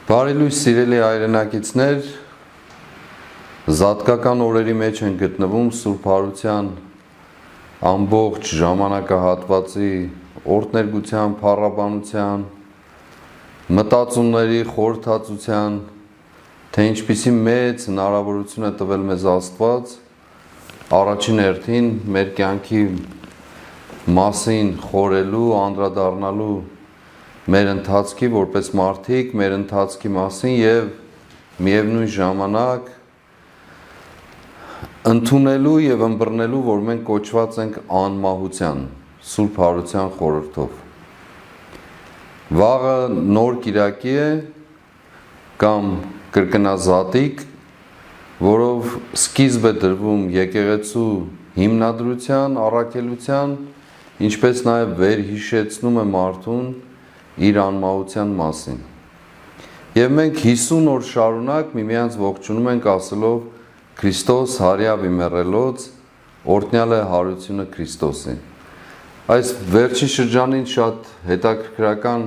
Բարի լույս սիրելի հայրենակիցներ, զատկական օրերի մեջ են գտնվում Սուրբ Հարության ամբողջ ժամանակահատվածի օրհներգության, փառաբանության, մտածումների, խորհրդածության, թե ինչպիսի մեծ հնարավորություն է տվել մեզ Աստված առաջին հերթին մեր կյանքի մասին խորելու, անդրադառնալու մեր ընթացքի որպես մարդիկ, մեր ընթացքի մասին և միևնույն ժամանակ ընդունելու և ըմբռնելու, որ մենք կոչված ենք անմահության, Սուրբ Հարության խորհրդով։ Վաղը նոր կիրակի է կամ կրկնազատիկ, որով սկիզբ է դրվում եկեղեցու հիմնադրության, առաքելության, ինչպես նաև վերհիշեցնում է մարդուն իր անմահության մասին։ Եվ մենք 50 օր շարունակ միմյանց ողջունում ենք ասելով Քրիստոս հարյավ իմեռելոց, օրհնյալ է հարությունը Քրիստոսի։ Այս վերջին շրջանին շատ հետաքրքրական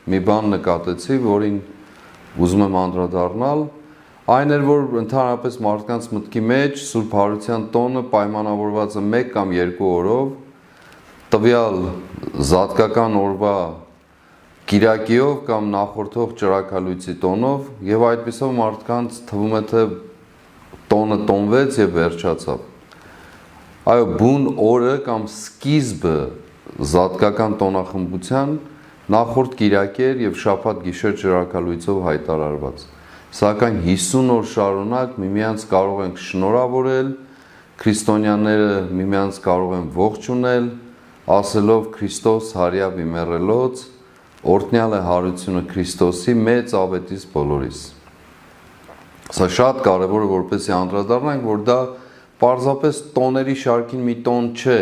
մի բան նկատեցի, որին ուզում եմ անդրադառնալ, այն էր, որ ընդհանրապես մարդկանց մտքի մեջ Սուրբ Հարության տոնը պայմանավորված է 1 կամ 2 օրով, տվյալ զատկական օրվա կիրակիով կամ նախորդող ճրագալույցի տոնով, և այդպիսով մարդկանց թվում է, թե տոնը տոնվեց և վերջացավ։ Այո, բուն օրը կամ սկիզբը զատկական տոնախմբության նախորդ կիրակի էր և շաբաթ գիշեր ճրագալույցով հայտարարված։ Սակայն 50 օր շարունակ միմյանց կարող ենք շնորհավորել, քրիստոնյաները միմյանց կարող են ողջունել, ասելով Քրիստոս հարյավ իմեռելոց, օրհնյալ է հարությունը Քրիստոսի մեծ աբետիս բոլորիս։ Սա շատ կարևոր է, որպեսզի անդրադառնանք, որ դա պարզապես տոների շարքին մի տոն չէ,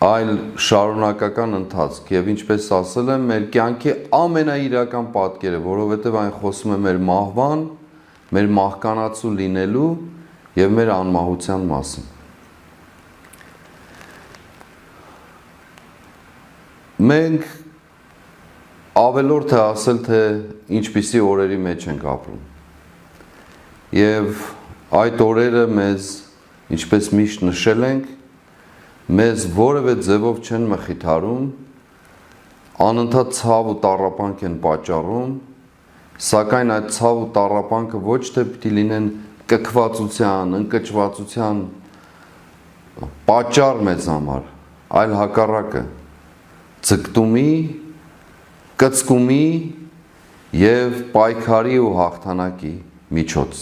այլ շարունակական ընթացք, և ինչպես ասել եմ, մեր կյանքի ամենաիրական պատկերը, որովհետև այն խոսում է մեր մահվան, մեր մահկանացու լինելու և մեր անմահության մասին։ Մենք ավելորդ է ասել, թե ինչպիսի օրերի մեջ ենք ապրում։ Եվ այդ օրերը մեզ, ինչպես միշտ նշել ենք, մեզ որևէ ձևով չեն մխիթարում, անընդհատ ցավ ու տառապանք են պատճառում, սակայն այդ ցավ ու տառապանքը ոչ թե պիտի լինեն կքվածության, ընկճվածության պատճառ մեզ համար, այլ հակառակը, ձգտումի, կծկումի և պայքարի ու հաղթանակի միջոց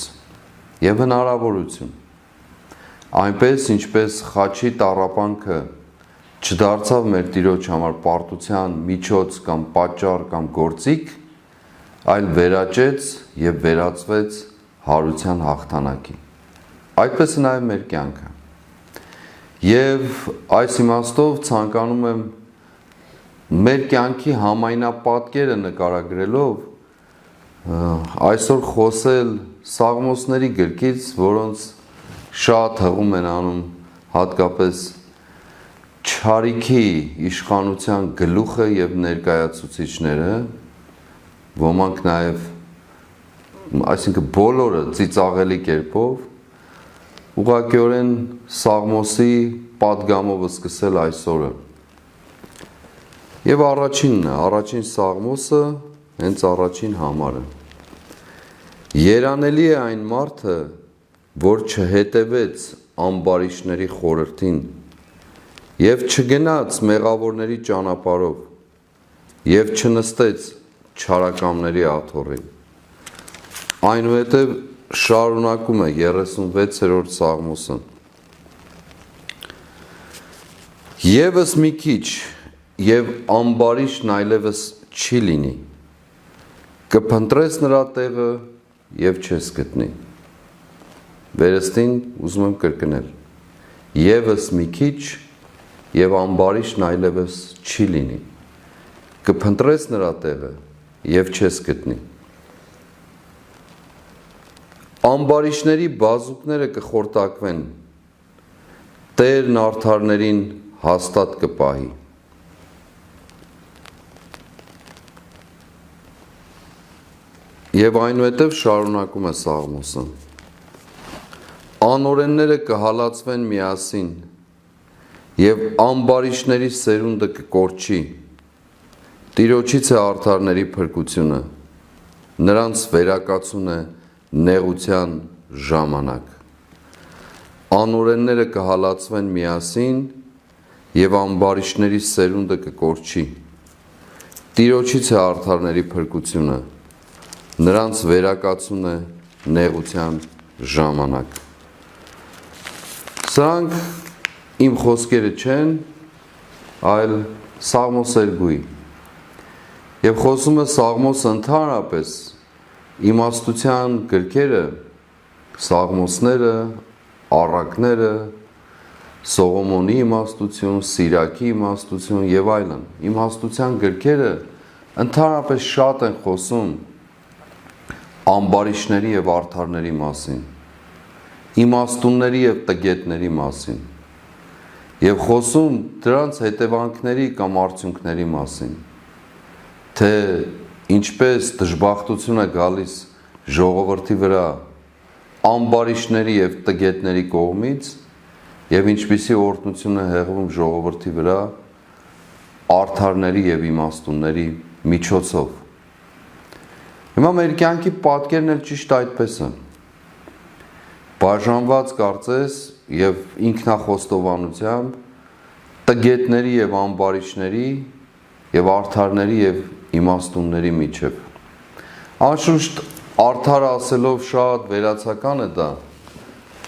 և հնարավորություն։ Այնպես, ինչպես խաչի տառապանքը չդարձավ մեր Տիրոջ համար պարտության միջոց կամ պատճառ կամ գործիք, այլ վերաճեց և վերածվեց հարության հաղթանակի։ Այդպես է նաև մեր կյանքը։ Եվ այս իմաստով ցանկանում եմ մեր կյանքի համայնապատկերը նկարագրելով այսօր խոսել Սաղմոսների գրքից, որոնց շատ հղում են անում հատկապես չարիքի իշխանության գլուխը և ներկայացուցիչները, ոմանք նաև, այսինքն բոլորը ծիծաղելի կերպով, ուղղակիորեն Սաղմոսի պատգամով սկսել այսօրը։ Եվ առաջին Սաղմոսը, հենց առաջին համարը։ Երանելի է այն մարդը, որ չհետևեց ամբարիշտների խորհրդին և չգնաց մեղավորների ճանապարհով և չնստեց չարակամների աթոռին։ Այնուհետև շարունակում է 36-րդ Սաղմոսը։ Եվս մի քիչ և ամբարիշտն այլևս չի լինի, կփնտրես նրա տեղը և չես գտնի։ Վերստին ուզում եմ կրկնել։ Եվս մի քիչ և ամբարիշտն այլևս չի լինի, կփնտրես նրա տեղը և չես գտնի։ Ամբարիշտների բազուկները կխորտակվեն, Տերն արդարներին հաստատ կպահի։ Եվ այնուհետև շարունակում է Սաղմոսը. Անօրենները կհալածվեն միասին, և ամբարիշների սերունդը կկորչի, Տիրոջից է արդարների փրկությունը, նրանց վերակացուն է նեղության ժամանակ։ Անօրենները կհալածվեն միասին, և ամբարիշների սերունդը կկորչի, Տիրոջից է արդարների փրկությունը, նրանց վերակացուն է նեղության ժամանակ։ Սրանք իմ խոսքերը չեն, այլ Սաղմոս Երգոյի։ Եվ խոսում է Սաղմոսը ընդհանրապես իմաստության գրքերը, Սաղմոսները, առակները, Սողոմոնի իմաստություն, Սիրակի իմաստություն և այլն, իմաստության գրքերը ընդհանրապես շատ են խոսում ամբարիշների և արդարների մասին, իմաստունների և տգետների մասին, և խոսում դրանց հետևանքների կամ արդյունքների մասին, թե ինչպես դժբախտություն է գալիս ժողովրդի վրա ամբարիշների և տգետների կողմից և ինչպիսի օրհնություն է հեղվում ժողովրդի վրա արդարների և իմաստունների միջոցով։ Հիմա մեր կյանքի պատկերն էլ ճիշտ այդպես է։ Բաժանված կարծես և ինքնախոստովանությամբ տգետների և ամբարիշների և արդարների և իմաստունների միջև։ Անշուշտ արդարը ասելով շատ վերացական է դա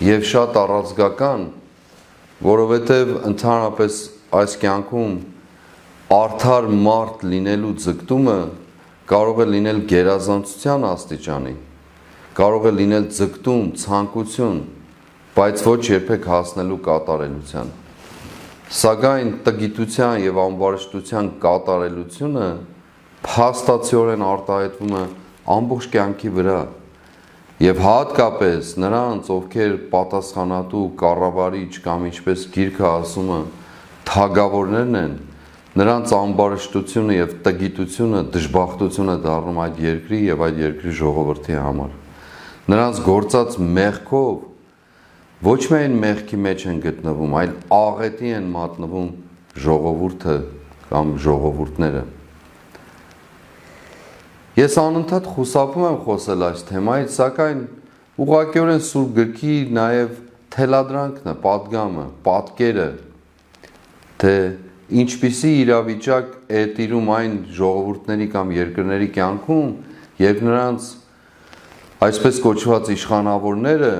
և շատ առանցքական, որովհետև ընդհանրապես այս կյանքում արդար մարդ լինելու ձգտումը կարող է լինել գերազանցության աստիճանի, կարող է լինել ձգտում, ցանկություն, բայց ոչ երբեք հասնելու կատարելության։ Սակայն տգիտության և ամբարշտության կատարելությունը փաստացիորեն արտահայտվում է ամբողջ կյանքի վրա և հատկապես նրանց, ովքեր պատասխանատու, կառավարիչ կամ ինչպես գիրքը ասում է, թագավորներն են, նրանց ամբարշտությունը և տգիտությունը դժբախտություն է դառնում այդ երկրի և այդ երկրի ժողովրդի համար։ Նրանց գործած մեղքով ոչ միայն մեղքի մեջ են գտնվում, այլ աղետի են մատնվում ժողովուրդը կամ ժողովուրդները։ Ես անընդհատ խուսափում եմ խոսել այս թեմայից, սակայն ուղղակիորեն Սուրբ գրքի նաև թելադրանքն է, պատգամը, պատկերը, թե ինչպիսի իրավիճակ է տիրում այն ժողովուրդների կամ երկրների կյանքում, երբ նրանց այսպես կոչված իշխանավորները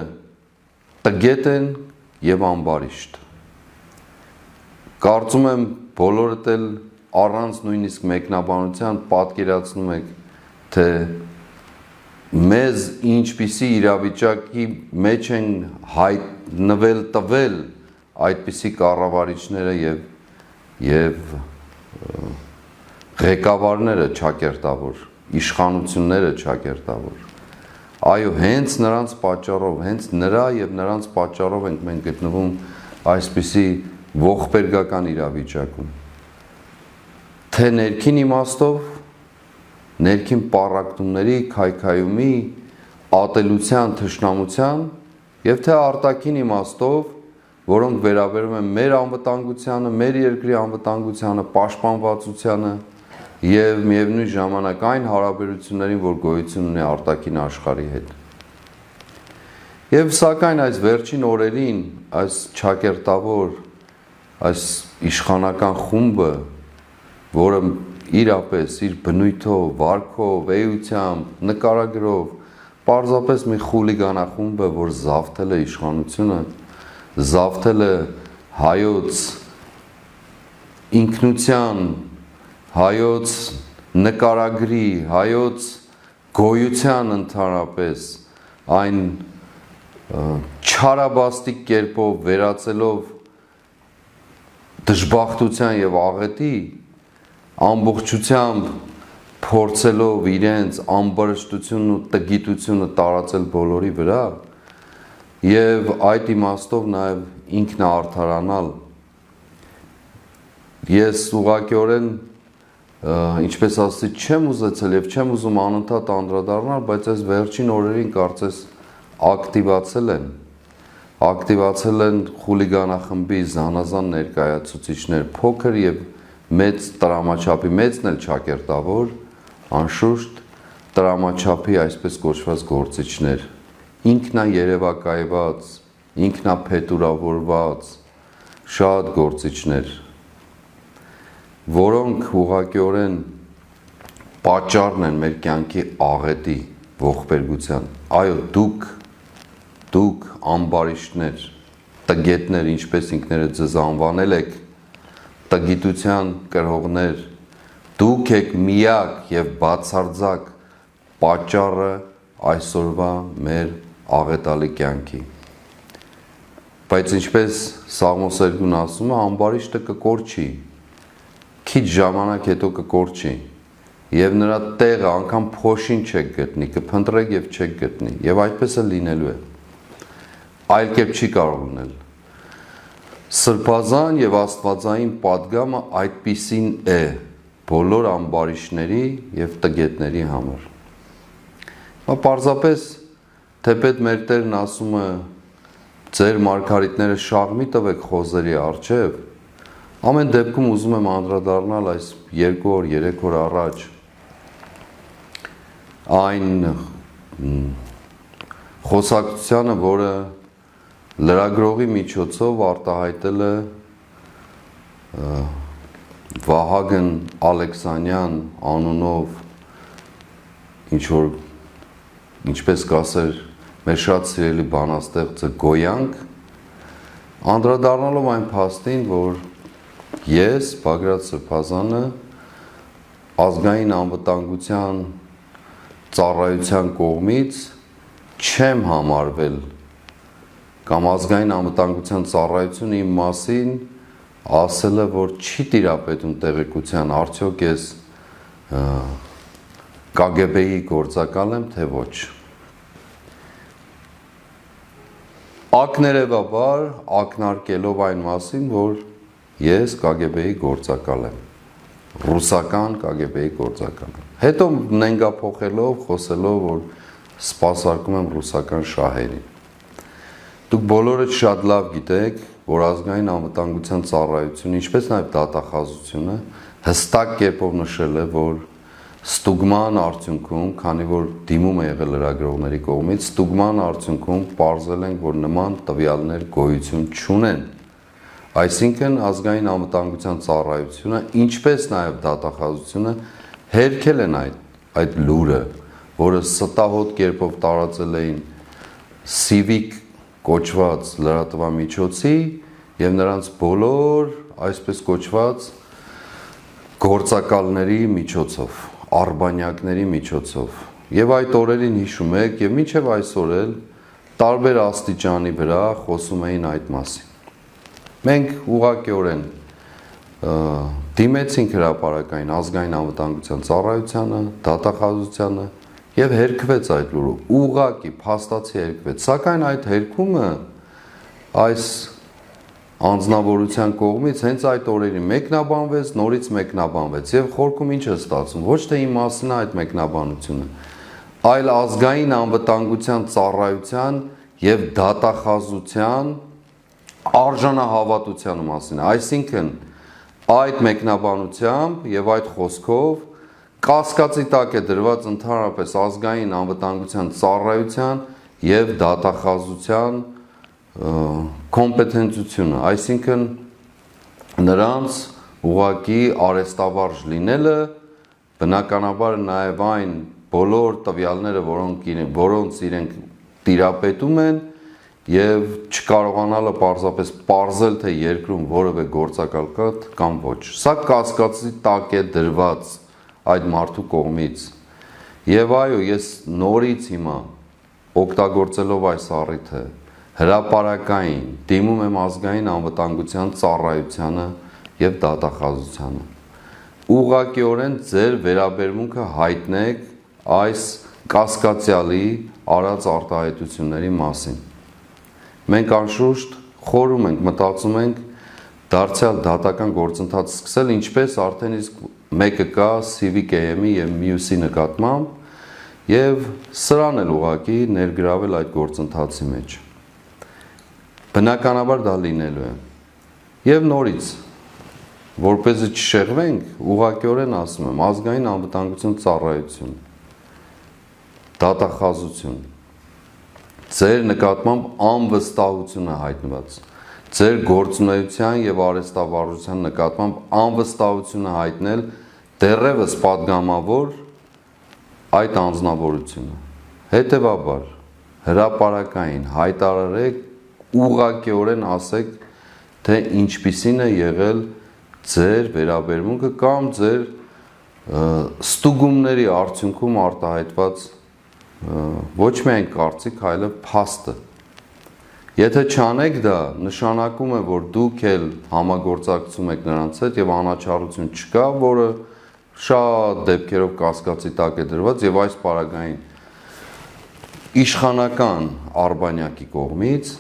տգետ են և ամբարիշտ։ Կարծում եմ բոլորդ էլ առանց նույնիսկ մեկնաբանության պատկերացնում եք, թե մեզ ինչպիսի իրավիճակի մեջ են հայտնվել տվել այդպիսի կառավարիչները և ղեկավարները չակերտավոր, իշխանությունները չակերտավոր։ Այո, հենց նրանց պատճառով, հենց նրա և նրանց պատճառով ենք մենք գտնվում այսպիսի ողբերգական իրավիճակում, թե ներքին իմաստով, ներքին պառակտումների, քայքայումի, ատելության, թշնամության և թե արտաքին իմաստով, որոնք վերաբերում են մեր անվտանգությանը, մեր երկրի անվտանգությանը, պաշտպանվածությանը և միևնույն ժամանակ այն հարաբերություններին, որ գոյություն ունի արտաքին աշխարհի հետ։ Եվ սակայն այս վերջին օրերին այս չակերտավոր, այս իշխանական խումբը, որը իրապես իր բնույթով, վարքով, էությամբ, նկարագրով պարզապես մի խուլիգանախումբ է, որ զավթել է իշխանությունը, զավթել է հայոց ինքնության, հայոց նկարագրի, հայոց գոյության ընդհանրապես այն չարաբաստիկ կերպով վերածելով դժբախտության և աղետի, ամբողջությամբ փորձելով իրենց ամբարշտությունն ու տգիտությունը տարածել բոլորի վրա և այդ իմաստով նաև ինքնաարդարանալ, ես ուղղակիորեն ինչպես ասի, չեմ ուզեցել եւ չեմ ուզում անընդհատ անդրադառնալ, բայց այս վերջին օրերին կարծես ակտիվացել են խուլիգանախմբի զանազան ներկայացուցիչներ, փոքր եւ մեծ տրամաչափի, մեծն էլ չակերտավոր, անշուշտ տրամաչափի այսպես կոչված գործիչներ, ինքնաերևակայված, ինքնափետուրավորված շատ գործիչներ, որոնք ուղղակիորեն պատճառն են մեր կյանքի աղետի ողբերգության։ Այո, դուք ամբարիշտներ, տգետներ, ինչպես ինքներդ ձեզ անվանել եք, տգիտության կրողներ, դուք եք միակ եւ բացարձակ պատճառը այսօրվա մեր աղետալի կյանքի։ Բայց ինչպես Սաղմոս 2-ն ասում է, ամբարիշտը կկորչի, քիչ ժամանակ հետո կկորչի եւ նրա տեղը անգամ փոշին չեք գտնի, կփնտրեք եւ չեք գտնի եւ այդպես է լինելու է, այլ կերպ չի կարող լինել։ Սրբազան եւ աստվածային պատգամը այդպիսին է բոլոր ամբարիշտների եւ տգետների համար։ Պարզապես թեպետ մեր Տերն ասում է ձեր մարգարիտները շաղմի տվեք խոզերի առջև, ամեն դեպքում ուզում եմ անդրադառնալ այս 2 օր, 3 օր առաջ այն խոսակցությանը, որը լրագրողի միջոցով արտահայտել է Վահագն Ալեքսանյան անունով ինչ-որ, ինչպես կասեր մեր շատ սիրելի բանաստեղծը Գոյանք, անդրադառնալով այն փաստին, որ ես, Բագրատ Սրբազանը, ազգային անվտանգության ծառայության կողմից չեմ համարվել կամ ազգային անվտանգության ծառայությունը իմ մասին ասել է, որ չի տիրապետում տեղեկության, արդյոք ես KGB-ի գործակալ եմ, թե ոչ։ Ակներևաբար ակնարկելով այն մասին, որ ես KGB-ի գործակալ եմ, ռուսական KGB-ի գործակալ եմ։ Հետո նենգափոխելով, խոսելով, որ սպասարկում եմ ռուսական շահերին։ Դուք բոլորը շատ լավ գիտեք, որ ազգային անվտանգության ծառայությունը, ինչպես նաև դատախազությունը հստակ կերպով նշել է, որ ստուգման արդյունքում, քանի որ դիմում է եղել լրագրողների կողմից, ստուգման արդյունքում պարզել են, որ նման տվյալներ գոյություն չունեն։ Այսինքն ազգային անվտանգության ծառայությունը, ինչպես նաև դատախազությունը հերքել են այդ լուրը, որը ստահոդ կերպով տարածել էին Civic կոչված լրատվամիջոցի եւ նրանց բոլոր այսպես կոչված գործակալների միջոցով, արբանյակների միջոցով։ Եվ այդ օրերին հիշում եք եւ մինչեւ այսօր էլ տարբեր աստիճանի վրա խոսում էին այդ մասին։ Մենք ուղղակիորեն դիմեցինք հրապարակային ազգային անվտանգության ծառայությանը, դատախազությանը եւ հերքվեց այդ լուրը, ուղղակի փաստացի հերքվեց, սակայն այդ հերքումը այս անձնավորության կողմից հենց այդ օրերին մեկնաբանվեց, նորից մեկնաբանվեց եւ խորքում ինչ է ստացվում, ոչ թե իմ մասին է այդ մեկնաբանությունը, այլ ազգային անվտանգության ծառայության եւ դատախազության արժանահավատության մասին, այսինքն այդ մեկնաբանությամբ եւ այդ խոսքով կասկածի տակ է դրված ընդհանրապես ազգային անվտանգության ծառայության եւ դատախազության կոմպետենտությունը, այսինքն նրանց ուղղակի արեստավարժ լինելը, բնականաբար նաև այն բոլոր տվյալները, որոնց իրենք տիրապետում են եւ չկարողանալը պարզապես պարզել, թե երկրում որևէ գործակալ կա կամ ոչ։ Սա կասկածի տակ է դրված այդ մարդու կողմից։ Եվ այո, ես նորից հիմա օգտագործելով այս առիթը հրապարակային դիմում եմ ազգային անվտանգության ծառայությանը եւ դատախազությանը։ Ուղղակիորեն ձեր վերաբերմունքը հայտնեք այս կասկածյալի արած արտահայտությունների մասին։ Մենք անշուշտ խորում ենք, մտածում ենք դարձյալ դատական գործընթաց սկսել, ինչպես արդեն իսկ մեկը կա Civic AM-ի եւ մյուսի նկատմամբ եւ սրան էլ ուղղակի ներգրավել այդ գործընթացի մեջ։ Բնականաբար դա լինելու է։ Եվ նորից, որպեսզի չշեղվենք, ուղղակիորեն ասում եմ, ազգային անվտանգություն ծառայություն, դատախազություն, ձեր նկատմամբ անվստահություն է հայտնված, ձեր գործունեության եւ արհեստավարժության նկատմամբ անվստահություն է հայտնել դեռևս պատգամավոր այդ անձնավորությունը։ Հետևաբար, հրապարակային հայտարարեք, ուղղակիորեն ասեք, թե ինչպիսին է եղել ձեր վերաբերմունքը կամ ձեր ստուգումների արդյունքում արտահայտված ոչ միայն կարծիք, այլև փաստը։ Եթե չանեք դա, նշանակում է, որ դուք էլ համագործակցում եք նրանց հետ եւ անաչառություն չկա, որը շատ դեպքերով կասկածի տակ է դրված եւ այս պարագային իշխանական արբանյակի կողմից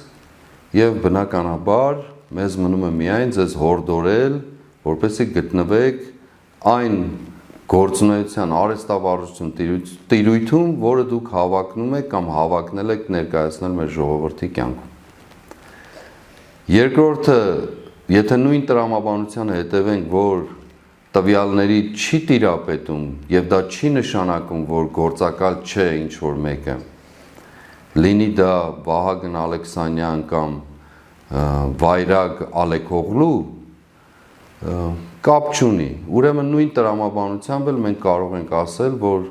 եւ բնականաբար մեզ մնում է միայն ձեզ հորդորել, որպեսզի գտնվեք այն գործունեության արհեստավարժություն տիրույթում, որը դուք հավակնում եք կամ հավակնել եք ներկայացնել մեր ժողովրդի կյանքում։ Երկրորդը, եթե նույն տրամաբանությանը հետևենք, որ տվյալների չի տիրապետում եւ դա չի նշանակում, որ գործակալ չէ ինչ-որ մեկը, լինի դա Վահագն Ալեքսանյան կամ Վայրագ Ալեքօղլու, կապ չունի, ուրեմն նույն տրամաբանությամբ էլ մենք կարող ենք ասել, որ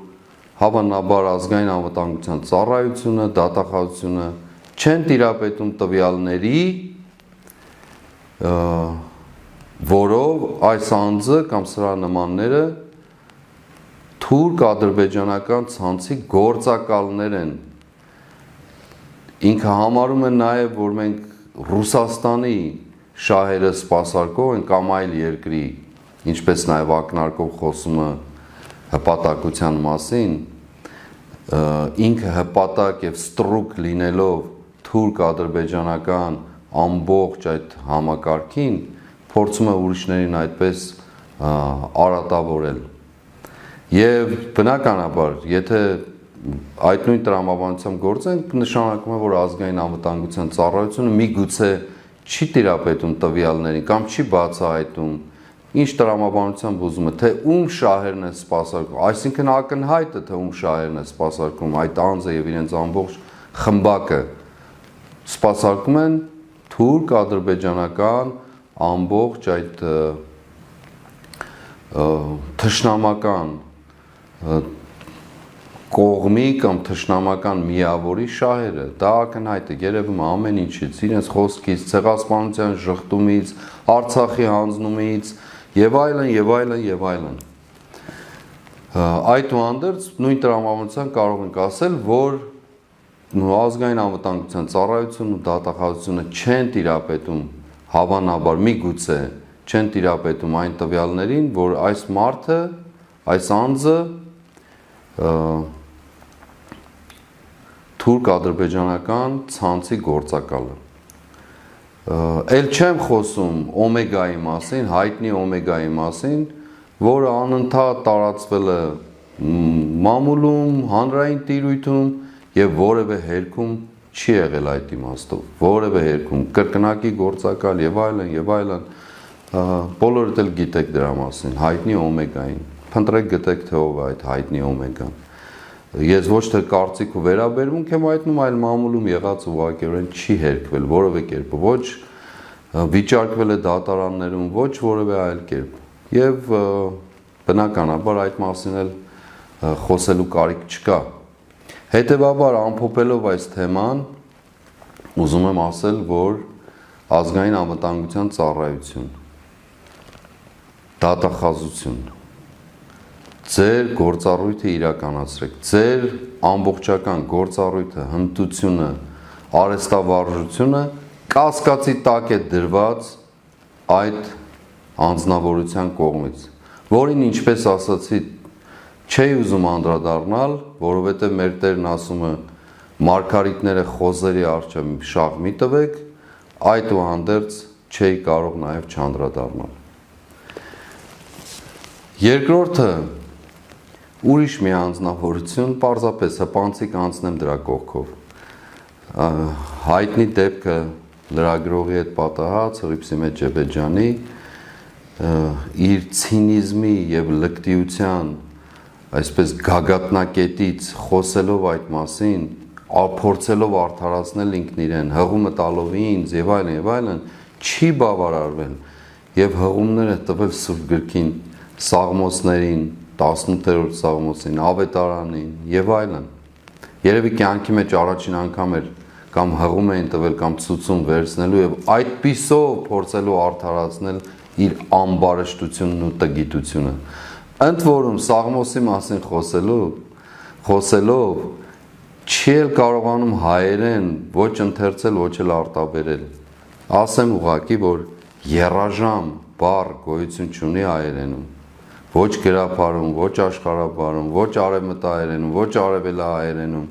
հավանաբար ազգային անվտանգության ծառայությունը, դատախազությունը չեն տիրապետում տվյալների, որով այս անձը կամ սրա նմանները թուրք ադրբեջանական ցանցի գործակալներ են։ Ինքը համարում է նաև, որ մենք Ռուսաստանի շահերը սպասարկող են կամ այլ երկրի, ինչպես նաև ակնարկով խոսումը հպատակության մասին, ինքը հպատակ եւ ստրուկ լինելով թուրք-ադրբեջանական ամբողջ այդ համակարգին, փորձում է ուրիշներին այդպես արատավորել։ Եվ բնականաբար, եթե այդ նույն տրամաբանությամբ գործենք, նշանակում է, որ ազգային անվտանգության ծառայությունը միգուցե չի տիրապետում տվյալներին կամ չի բացահայտում, ինչ տրամաբանությամբ ուզում է, թե ում շահերն է սպասարկում, այսինքն ակնհայտ է, թե ում շահերն է սպասարկում, այդ անձը եւ իրենց ամբողջ խմբակը սպասարկում են թուրք-ադրբեջանական ամբողջ այդ թշնամական կողմի կամ թշնամական միավորի շահերը, դա ակնհայտ է, երևում է ամեն ինչից, իրենց խոսքից, ցեղասպանության ժխտումից, Արցախի հանձնումից եւ այլն եւ այլն եւ այլն։ Այդուհանդերձ նույն տրամաբանությամբ կարող ենք ասել, որ ազգային անվտանգության ծառայությունն ու դատախազությունը չեն տիրապետում հավանաբար միգուցե չեն տիրապետում այն տվյալներին, որ այս մարդը, այս անձը թուրք-ադրբեջանական ցանցի գործակալը։ Էլ չեմ խոսում օմեգայի մասին, հայտնի օմեգայի մասին, որը անընդհատ տարածվել է մամուլում, հանրային տիրույթում եւ որևէ հերքում չի եղել այդ իմաստով, որևէ հերքում կրկնակի գործակալ եւ այլն եւ այլն, բոլորդ էլ գիտեք դրա մասին, հայտնի օմեգային։ Փնտրեք գտեք թե ով է այդ հայտնի օմեգան։ Ես ոչ թե կարծիք ու վերաբերմունք եմ հայտնում, այլ մամուլում եղած ուղղակիորեն չի հերքվել որևէ կերպ, ոչ վիճարկվել է դատարաններում, ոչ որևէ այլ կերպ։ Եվ բնականաբար այդ մասին էլ խոսելու կարիք չկա։ Հետևաբար ամփոփելով այս թեման, ուզում եմ ասել, որ ազգային անվտանգության ծառայություն, դատախազություն, ձեր գործառույթը իրականացրեք, ձեր ամբողջական գործառույթը, հմտությունը, արհեստավարժությունը կասկածի տակ է դրված այդ անձնավորության կողմից, որին ինչպես ասացի, չի ուզում անդրադառնալ, որովհետև մեր Տերն ասում է մարգարիտները խոզերի առջև շաղ մի տվեք, այդուհանդերձ չի կարող նաև չանդրադառնալ։ Երկրորդը ուրիշ մի անձնավորություն, պարզապես հպանցիկ անցնեմ դրա կողքով։ Հայտնի դեպքը լրագրողի հետ պատահած Հռիփսիմե Ջեբեջյանի իր ցինիզմի եւ լկտիության այսպես գագաթնակետից խոսելով այդ մասին, փորձելով արդարացնել ինքն իրեն, հղումը տալով ինձ եւ այլն, չի բավարարվել եւ հղումները տվել Սուրբ գրքին, Սաղմոսներին, 18-րդ Սաղմոսին, Ավետարանին եւ այլն։ Երևի կյանքի մեջ առաջին անգամ էր կամ հղում էին տվել կամ ցուցում վերցնելու եւ այդպիսով փորձելու արդարացնել իր ամբարշտությունն ու տգիտությունը։ Ընդ որում Սաղմոսի մասին խոսելով չի էլ կարողանում հայերեն ոչ ընթերցել, ոչ էլ արտաբերել։ Ասեմ ուղղակի, որ եռաժամ բառ գոյություն չունի հայերենում։ Ոչ գրաբարում, ոչ աշխարհաբարում, ոչ արևմտահայերենում, ոչ արևելահայերենում,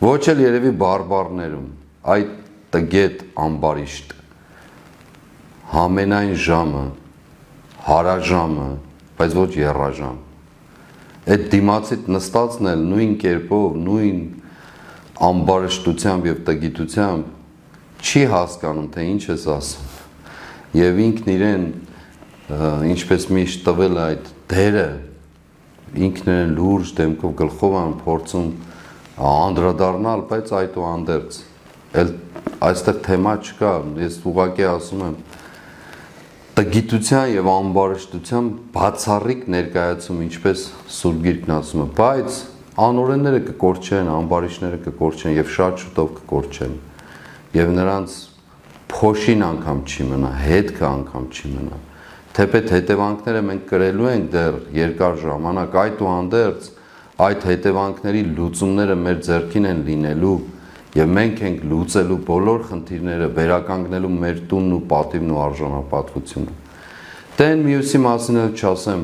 ոչ էլ երևի բարբառներում։ Այդ տգետ ամբարիշտ համենայն ժամը, հարաժամը, բայց ոչ եռաժամ։ Այդ դիմացիդ նստածն էլ նույն կերպով, նույն ամբարշտությամբ եւ տգիտությամբ չի հասկանում, թե ինչ ես ասում։ Եվ ինքն իրեն ինչպես միշտ տվել այդ դերը, ինքն իրեն լուրջ դեմքով գլխով են փորձում անդրադառնալ, բայց այդուհանդերձ էլ այստեղ թեմա չկա, ես ուղղակի ասում եմ տգիտության եւ ամբարշտության բացառիկ ներկայացում, ինչպես Սուրբ Գիրքն ասում է, բայց անօրենները կկորչեն, ամբարիշները կկորչեն եւ շատ շուտով կկորչեն եւ նրանց փոշին անգամ չի մնա, հետքը անգամ չի մնա։ Թեպետ հետևանքները մենք կրելու ենք դեռ երկար ժամանակ, այդուհանդերձ այդ հետևանքների լուծումները մեր ձեռքին են լինելու եւ մենք ենք լուծելու բոլոր խնդիրները, վերականգնելու մեր տունն ու պատիվն ու արժանապատվությունը։ Դեն մյուսի մասին էլ չասեմ,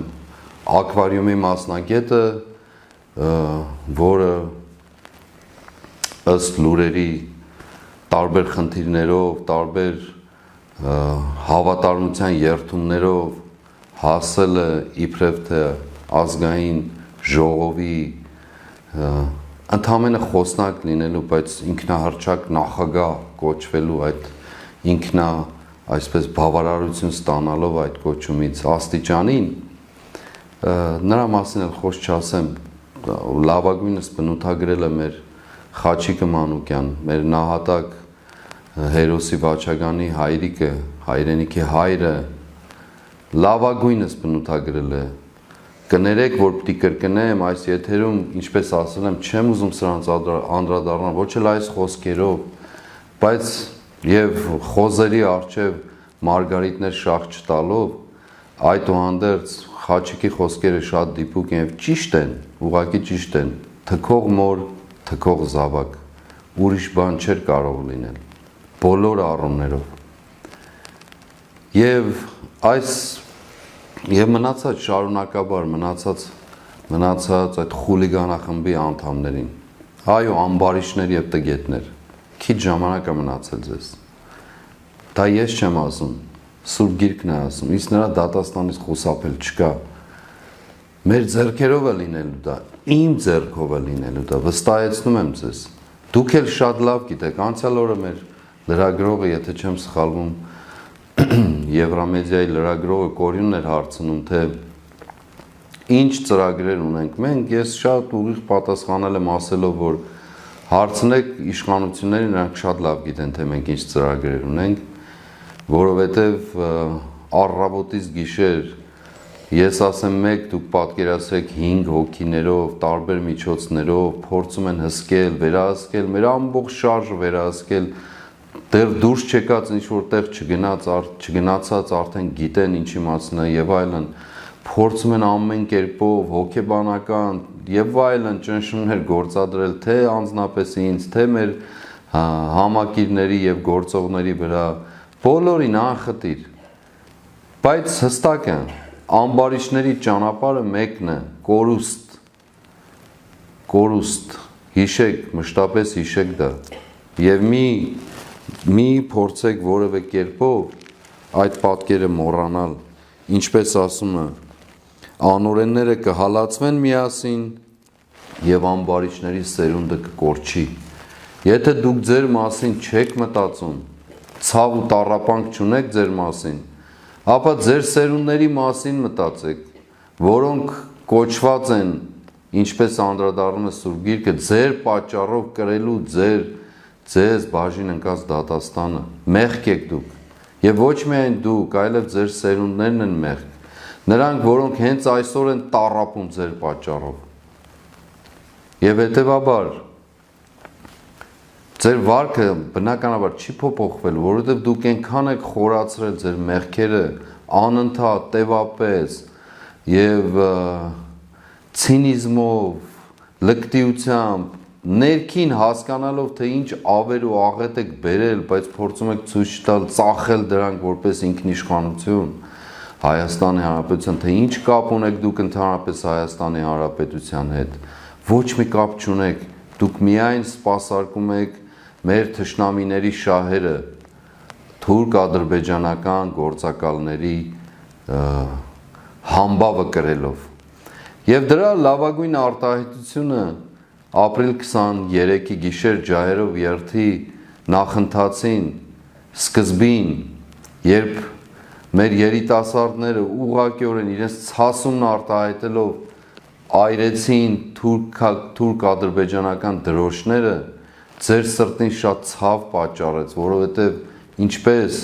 ակվարիումի մասնագետը, որը ըստ լուրերի տարբեր խնդիրներով, տարբեր հավատարմության երթումներով հասել է իբրև թե ազգային ժողովի ընդհանրապես խոսնակ լինելու, բայց ինքնահռչակ նախագահ կոչվելու այդ ինքնա այսպես բավարարություն ստանալով այդ կոչումից աստիճանին, նրա մասին էլ խոսք չասեմ, լավագույնս բնութագրել է մեր Խաչիկը Մանուկյան, մեր նահատակ Հերոսի Վաչագանի հայրիկը, հայրենիքի հայրը, լավագույնս բնութագրել է։ Կներեք, որ պիտի կրկնեմ այս եթերում, ինչպես ասել եմ, չեմ ուզում սրանց անդրադառնալ, ոչ էլ այս խոսքերով, բայց եւ խոզերի առջև մարգարիտներ շաղ չտալով, այդուհանդերձ Խաչիկի խոսքերը շատ դիպուկ են եւ ճիշտ են, ուղղակի ճիշտ են, թքող մոր, թքող զավակ, ուրիշ բան չէր կարող լինել, բոլոր առումներով։ Եվ այս եւ մնացած շարունակաբար մնացած այդ խուլիգանախմբի անդամներին, այո, ամբարիշներ եւ տգետներ, քիչ ժամանակ է մնացել ձեզ։ Դա ես չեմ ասում, Սուրբ Գիրքն է ասում, իսկ նրա դատաստանից խուսափել չկա։ Մեր ձեռքերով է լինելու դա, իմ ձեռքով է լինելու դա, վստահեցնում եմ ձեզ։ Դուք էլ շատ լավ գիտեք, անցյալ օրը մեր լրագրողը, եթե չեմ սխալվում, Եվրամեդիայի լրագրողը Կորյունն էր հարցնում, թե ինչ ծրագրեր ունենք մենք, ես շատ ուղիղ պատասխանել եմ ասելով, որ հարցնեք իշխանություններին, նրանք շատ լավ գիտեն, թե մենք ինչ ծրագրեր ունենք, որովհետև առավոտից գիշեր ես ասեմ մեկ, դուք պատկերացրեք 5 հոգիներով, տարբեր միջոցներով փորձում են հսկել, վերահսկել, մեր ամբողջ շարժը վերահսկել, դեռ դուրս չեկած ինչ որտեղ չգնացած արդեն գիտեն ինչի մասին է եւ այլն, փորձում են ամեն կերպով հոգեբանական եւ այլն ճնշումներ գործադրել թե անձնապես ինձ, թե մեր համակիրների եւ գործողների վրա, բոլորին անխտիր, բայց հստակ է, ամբարիշների ճանապարհը մեկն է, կորուստ, հիշեք, մշտապես հիշեք դա, եւ մի փորձեք որևէ կերպով այդ պատկերը մոռանալ, ինչպես ասում է, անօրենները կհալածվեն միասին եւ ամբարիչների սերունդը կկորչի։ Եթե դուք ձեր մասին չեք մտածում, ցավ ու տառապանք չունեք ձեր մասին, ապա ձեր սերունդների մասին մտածեք, որոնք կոչված են, ինչպես անդրադառնում է Սուրբ Գիրքը, ձեր պատճառով կրելու ձեզ բաժին ընկած դատաստանը։ Մեղք եք դուք, եւ ոչ միայն դուք, այլև ձեր սերունդներն են մեղք, նրանք, որոնք հենց այսօր են տառապում ձեր պատճառով։ Եվ հետևաբար ձեր վարքը բնականաբար չի փոփոխվել, որովհետև դուք այնքան եք խորացրել ձեր մեղքերը անընդհատ տևապես եւ ցինիզմով, լկտիությամբ, ներքին հասկանալով, թե ինչ ավեր ու աղետ եք բերել, բայց փորձում եք ցույց տալ, ծախել դրանք որպես ինքնիշխանություն Հայաստանի Հանրապետության, թե ինչ կապ ունեք դուք ընդհանրապես Հայաստանի Հանրապետության հետ։ Ոչ մի կապ չունեք, դուք միայն սպասարկում եք մեր թշնամիների շահերը, թուրք-ադրբեջանական գործակալների համբավը կրելով։ Եվ դրա լավագույն արտահայտությունը ապրիլ 23-ի գիշեր ջահերով երթի նախընթացին սկզբին, երբ մեր երիտասարդները ուղղակիորեն իրենց ցասումն արտահայտելով այրեցին թուրք-ադրբեջանական դրոշները, ձեր սրտին շատ ցավ պատճառեց, որովհետև ինչպես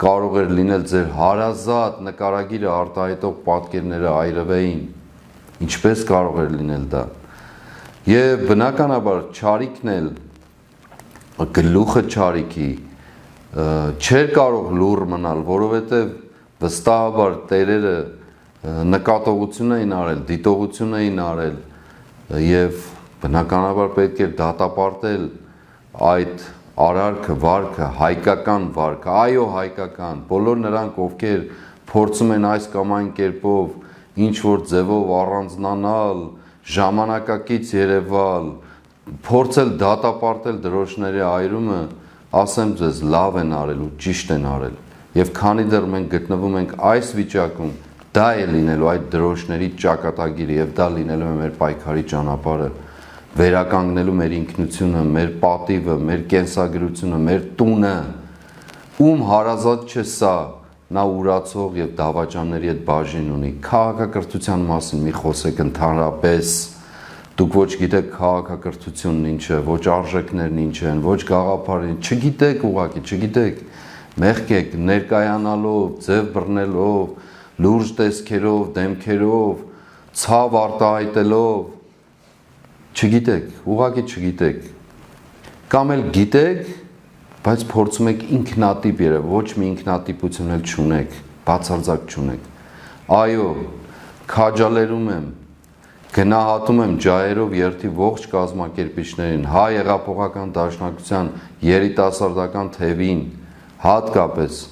կարող էր լինել ձեր հարազատ նկարագիրը արտահայտող պատկերները այրվեին, ինչպես կարող էր լինել դա։ Եվ բնականաբար չարիքն էլ, գլուխը չարիքի չէր կարող լուռ մնալ, որովհետև վստահաբար տերերը նկատողություն էին արել, դիտողություն էին արել եւ բնականաբար պետք էր դատապարտել այդ արարքը, վարքը, հայկական վարքը, այո հայկական, բոլոր նրանք, ովքեր փորձում են այս կամ այն կերպով ինչ որ ձևով առանձնանալ, ժամանակակից երևալ, փորձել դատապարտել դրոշների այրումը, ասեմ ձեզ, լավ են արել ու ճիշտ են արել։ Եվ քանի դեռ մենք գտնվում ենք այս վիճակում, դա է լինելու այդ դրոշների ճակատագիրը եւ դա լինելու է մեր պայքարի ճանապարհը, վերականգնելու մեր ինքնությունը, մեր պատիվը, մեր կենսագրությունը, մեր տունը, ում հարազատ չէ սա, նա ուրացող եւ դավաճանների հետ բաժին ունի։ Քաղաքակրթության մասին մի խոսեք ընդհանրապես, դուք ոչ գիտեք քաղաքակրթությունն ինչ է, ոչ արժեքներն ինչ են, ոչ գաղափարն, չգիտեք ուղղակի, չգիտեք, մեղք եք ներկայանալով, ձև բռնելով, լուրջ տեսքերով, դեմքերով, ցավ արտահայտելով, չգիտեք, ուղղակի չգիտեք, կամ էլ գիտեք, բայց փորձում եք ինքնատիպ երևալ, ոչ մի ինքնատիպություն էլ չունեք, բացարձակ չունեք։ Այո, քաջալերում եմ, գնահատում եմ ջահերով երթի ողջ կազմակերպիչներին, հայ հեղափոխական դաշնակցության երիտասարդական թևին, հատկապես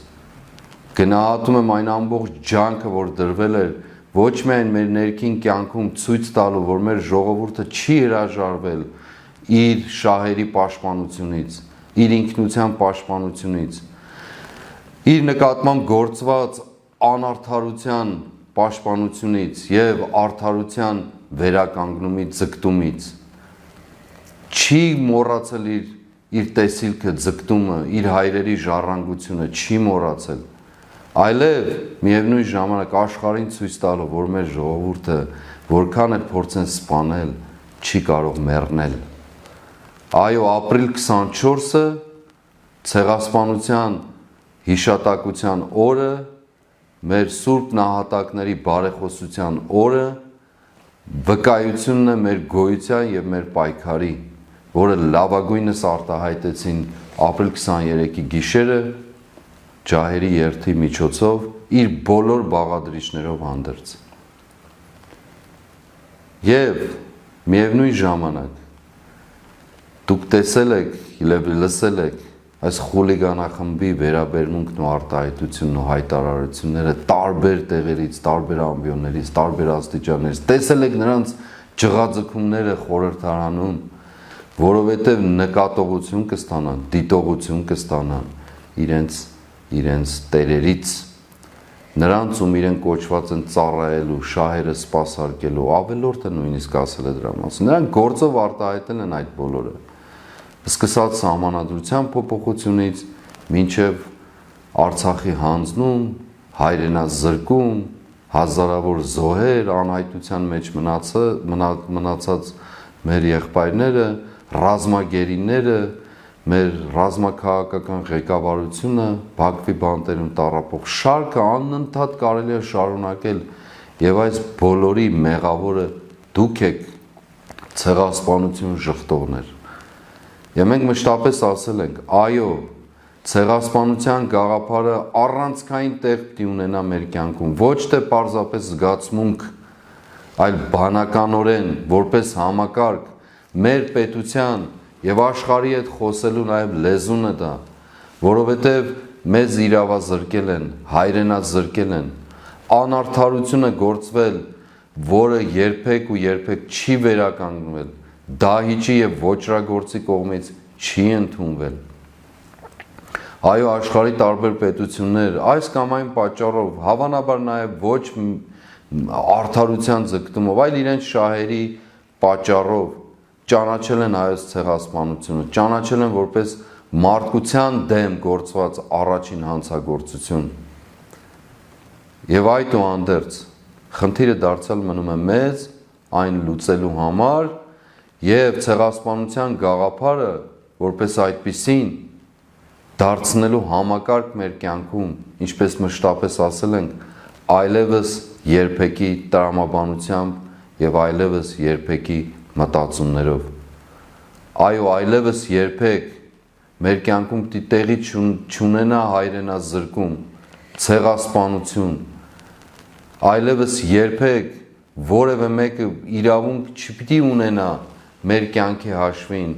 գնահատում եմ այն ամբողջ ջանքը, որ դրվել էր ոչ միայն մեր ներքին կյանքում ցույց տալու, որ մեր ժողովուրդը չի հրաժարվել իր շահերի պաշտպանությունից, իր ինքնության պաշտպանությունից, իր նկատմամբ գործված անարդարության պաշտպանությունից եւ արդարության վերականգնումից, ձգտումից, չի մոռացել իր տեսիլքը, ձգտումը, իր հայրերի ժառանգությունը, չի մոռացել, այլև միևնույն ժամանակ աշխարհին ցույց տալով, որ մեր ժողովուրդը որքան էլ փորձեն սպանել, չի կարող մեռնել։ Այո, ապրիլ 24-ը ցեղասպանության հիշատակության օրը, մեր սուրբ նահատակների բարեխոսության օրը, վկայությունն է մեր գոյության եւ մեր պայքարի, որը լավագույնս արտահայտեցին ապրիլ 23-ի գիշերը ջահերի երթի միջոցով իր բոլոր բաղադրիչներով հանդերձ։ Եվ միևնույն ժամանակ դուք տեսել եք, լսել եք այս խուլիգանախմբի վերաբերմունքն ու արտահայտությունն ու հայտարարությունները տարբեր տեղերից, տարբեր ամբիոններից, տարբեր աստիճաններից, տեսել եք նրանց ջղաձգումները խորհրդարանում, որովհետև նկատողություն կստանան, դիտողություն կստանան իրենց տերերից նրանց ում իրեն կոչված են ծառայելու, շահերը սպասարկելու, ավելորդը նույնիսկ ասել է դրա մասին։ Նրանք գործով արտահայտել են այդ բոլորը։ Սկսած սահմանադրության փոփոխությունից մինչև Արցախի հանձնում, հայրենազրկում, հազարավոր զոհեր, անհայտության մեջ մնացած մեր եղբայրները, ռազմագերիները, մեր ռազմաքաղաքական ղեկավարությունը, Բաքվի բանտերում տառապող շարքը անընդհատ կարելի է շարունակել, եւ այս բոլորի մեղավորը դուք եք, ցեղասպանություն ժխտողներ։ Եվ մենք մշտապես ասել ենք, այո, ցեղասպանության գաղափարը առանցքային տեղ պիտի ունենա մեր կյանքում, ոչ թե պարզապես զգացմունք, այլ բանականորեն, որպես համակարգ, մեր պետության եւ աշխարհի հետ խոսելու նաեւ լեզուն է դա, որովհետեւ մեզ իրավազրկել են, հայրենազրկել են, անարդարություն է գործվել, որը երբեք ու երբեք չի վերականգնվել, դահիճի եւ ոճրագործի կողմից չի ընդունվել։ Այո, աշխարհի տարբեր պետություններ այս կամ այն պատճառով, հավանաբար նաեւ ոչ արդարության ձգտումով, այլ իրենց շահերի պատճառով ճանաչել են հայոց ցեղասպանությունը, ճանաչել են որպես մարդկության դեմ գործված առաջին հանցագործություն։ Եվ այդուհանդերձ խնդիրը դարձյալ մնում է մեզ այն լուծելու համար եւ ցեղասպանության գաղափարը որպես այդպիսին դարձնելու համակարգ մեր կյանքում, ինչպես մշտապես ասել ենք, այլևս երբեկի տրամաբանությամբ եւ այլևս երբեկի մտածումներով։ Այո, այլևս երբեք մեր կյանքում պիտի տեղի չունենա հայրենազրկում, ցեղասպանություն, այլևս երբեք որևէ մեկը իրավունք չպիտի ունենա մեր կյանքի հաշվին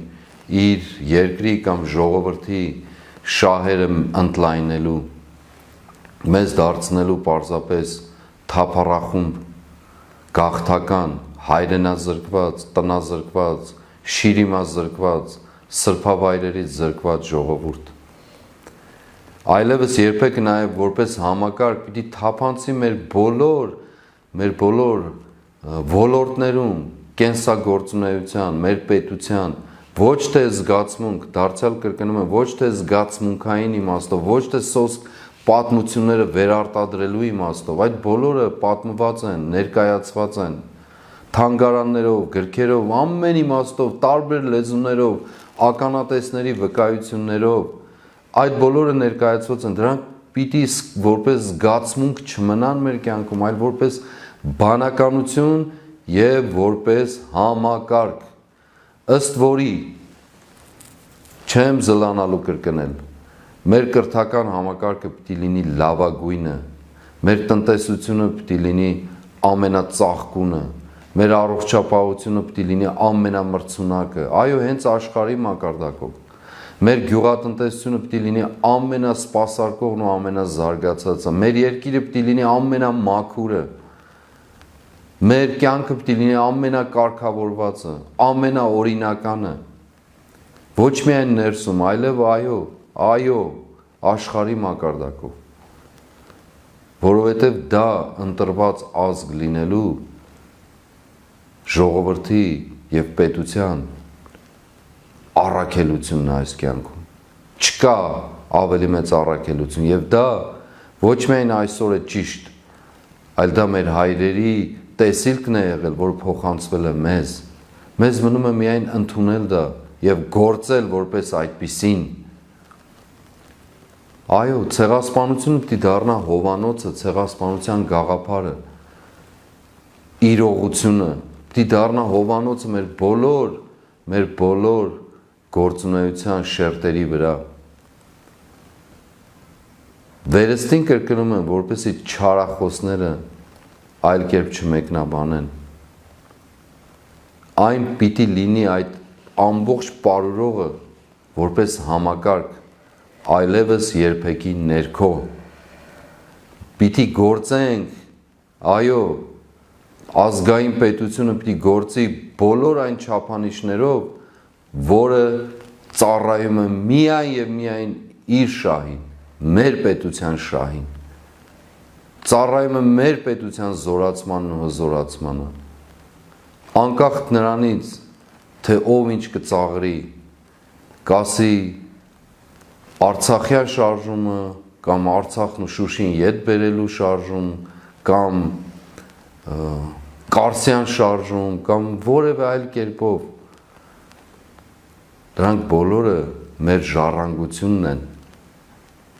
իր երկրի կամ ժողովրդի շահերը ընդլայնելու, մեզ դարձնելու պարզապես թափառախումբ, գաղթական, հայրենազրկված, տնազրկված, շիրիմազրկված, սրբավայրերից զրկված ժողովուրդ։ Այլևս երբեք նաև որպես համակարգ պիտի թափանցի մեր բոլոր ոլորտներում, կենսագործունեության, մեր պետության, ոչ թե զգացմունք, դարձյալ կրկնում եմ, ոչ թե զգացմունքային իմաստով, ոչ թե սոսկ պատմությունները վերարտադրելու իմաստով, այդ բոլորը պատմված են, ներկայացված են, թանգարաններով, գրքերով, ամեն իմաստով, տարբեր լեզուներով, ականատեսների վկայություններով, այդ բոլորը ներկայացված են, դրանք պիտի որպես զգացմունք չմնան մեր կյանքում, այլ որպես բանականություն եւ որպես համակարգ, ըստ որի չեմ զլանալու կրկնել, մեր կրթական համակարգը պիտի լինի լավագույնը, մեր տնտեսությունը պիտի լինի ամենածաղկունը, մեր առողջապահությունը պիտի լինի ամենամրցունակը, այո, հենց աշխարհի մակարդակով, մեր գյուղատնտեսությունը պիտի լինի ամենասպասարկողն ու ամենազարգացածը, մեր երկիրը պիտի լինի ամենամաքուրը, մեր կյանքը պիտի լինի ամենակարգավորվածը, ամենաօրինականը, ոչ միայն ներսում, այլև այո, աշխարհի մակարդակով, որովհետև դա ընտրված ազգ լինելու ժողովրդի եւ պետության առաքելությունն է այս կյանքում։ Չկա ավելի մեծ առաքելություն եւ դա ոչ միայն այսօր է ճիշտ, այլ դա մեր հայրերի տեսիլքն է եղել, որ փոխանցվել է մեզ։ Մեզ մնում է միայն ընդունել դա եւ գործել որպես այդպիսին։ Այո, ցեղասպանությունը պիտի դառնա հովանոցը, ցեղասպանության գաղափարը, իրողությունը, պիտի դառնա հովանոցը մեր բոլոր գործունեության շերտերի վրա։ Վերստին կրկնում եմ, որպեսզի չարախոսները այլ կերպ չմեկնաբանեն։ Այն պիտի լինի այդ ամբողջ պարուրողը որպես համակարգ այլևս երբեկի ներքո։ Պիտի գործենք, այո, ազգային պետությունը պիտի գործի բոլոր այն չափանիշներով, որը ծառայում է միայն եւ միայն իր շահին, մեր պետության շահին։ ծառայում է մեր պետության զորացմանն ու հզորացմանը։ Անկախ նրանից, թե ով ինչ կծաղրի, կասի Արցախյան շարժումը կամ Արցախն ու Շուշին ետ բերելու շարժում կամ Կարսյան շարժում կամ որևէ այլ կերպով, դրանք բոլորը մեր ժառանգությունն են,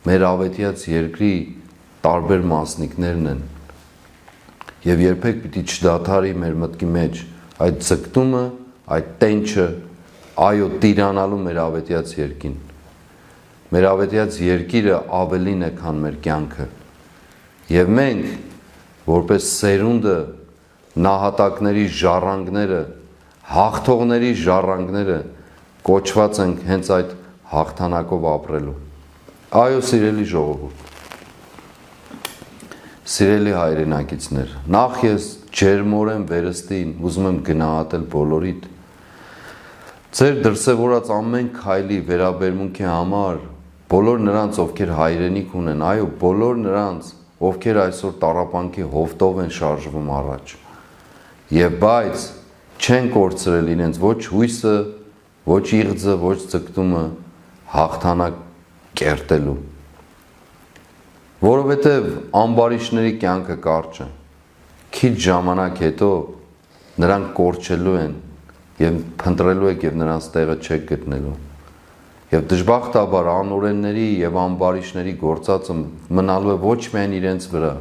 մեր ավետյաց երկրի տարբեր մասնիկներն են եւ երբեք պիտի չդադարի մեր մտքի մեջ այդ ձգտումը, այդ տենչը, այո, տիրանալու մեր ավետյաց երկին։ Մեր ավետյաց երկիրը ավելին է, քան մեր կյանքը։ Եվ մենք, որպես սերունդը, նահատակների ժառանգները, հաղթողների ժառանգները, կոչված ենք հենց այդ հաղթանակով ապրելու։ Այո, սիրելի ժողովուրդ, սիրելի հայրենակիցներ, նախ ես ջերմորեն վերստին ուզում եմ գնահատել բոլորիդ, ձեր դրսևորած ամեն քայլի վերաբերմունքի համար, բոլոր նրանց, ովքեր հայրենիք ունեն, այո, բոլոր նրանց, ովքեր այսօր տառապանքի հովտով են շարժվում առաջ, եւ բայց չեն կորցրել իրենց ոչ հույսը, ոչ իղձը, ոչ ձգտումը հաղթանակ կերտելու, որովհետև ամբարիշների կյանքը կարճ է, քիչ ժամանակ հետո նրանք կորչելու են եւ փնտրելու եք եւ նրանց տեղը չեք գտնելու եւ դժբախտաբար անօրենների եւ ամբարիշների գործածը մնալու է ոչ միայն իրենց վրա,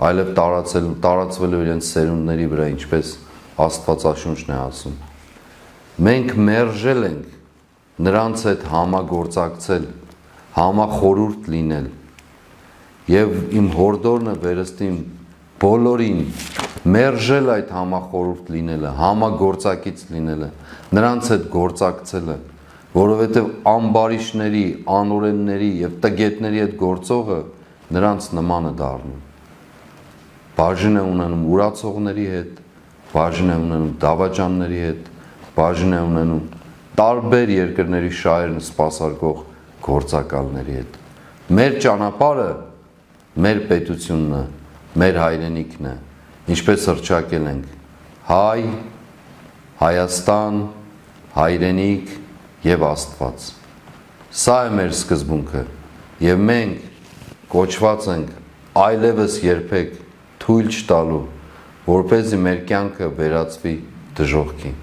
այլև տարածվելու իրենց սերունդների վրա, ինչպես Աստվածաշունչն է ասում։ Մենք մերժել ենք նրանց հետ համագործակցել, համախորհուրդ լինել եւ իմ հորդորն է վերստին բոլորին մերժել այդ համախորհուրդ լինելը, համագործակից լինելը, նրանց հետ գործակցելը, որովհետև ամբարիշների, անօրենների եւ տգետների հետ գործողը նրանց նմանը դառնում։ Բաժին է ունենում ուրացողների հետ, բաժին է ունենում դավաճանների հետ, բաժին է ունենում տարբեր երկրների շահերն սպասարկող գործակալների հետ։ Մեր ճանապարհը մեր պետությունն է, մեր հայրենիքն է, ինչպես հռչակել ենք հայ, Հայաստան, հայրենիք եւ Աստված։ Սա է մեր սկզբունքը եւ մենք կոչված ենք այլևս երբեք թույլ չտալու, որպեսզի մեր կյանքը վերածվի դժոխքի։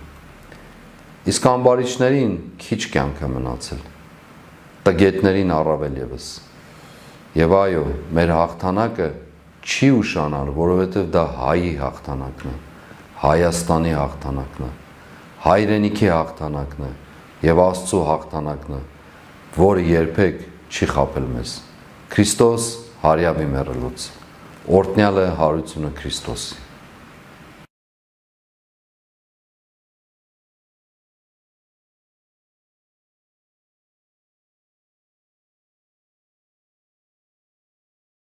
Իսկ ամբարիշներին քիչ կյանք է մնացել, տգետներին առավել եւս։ Եվ այո, մեր հաղթանակը չի ուշանալ, որովհետև դա հայի հաղթանակն է, Հայաստանի հաղթանակն է, հայրենիքի հաղթանակն է եւ Աստծո հաղթանակն է, որը երբեք չի խաբել մեզ։ Քրիստոս հարյավի մեռելուց, օրհնյալ է հարությունը Քրիստոսի։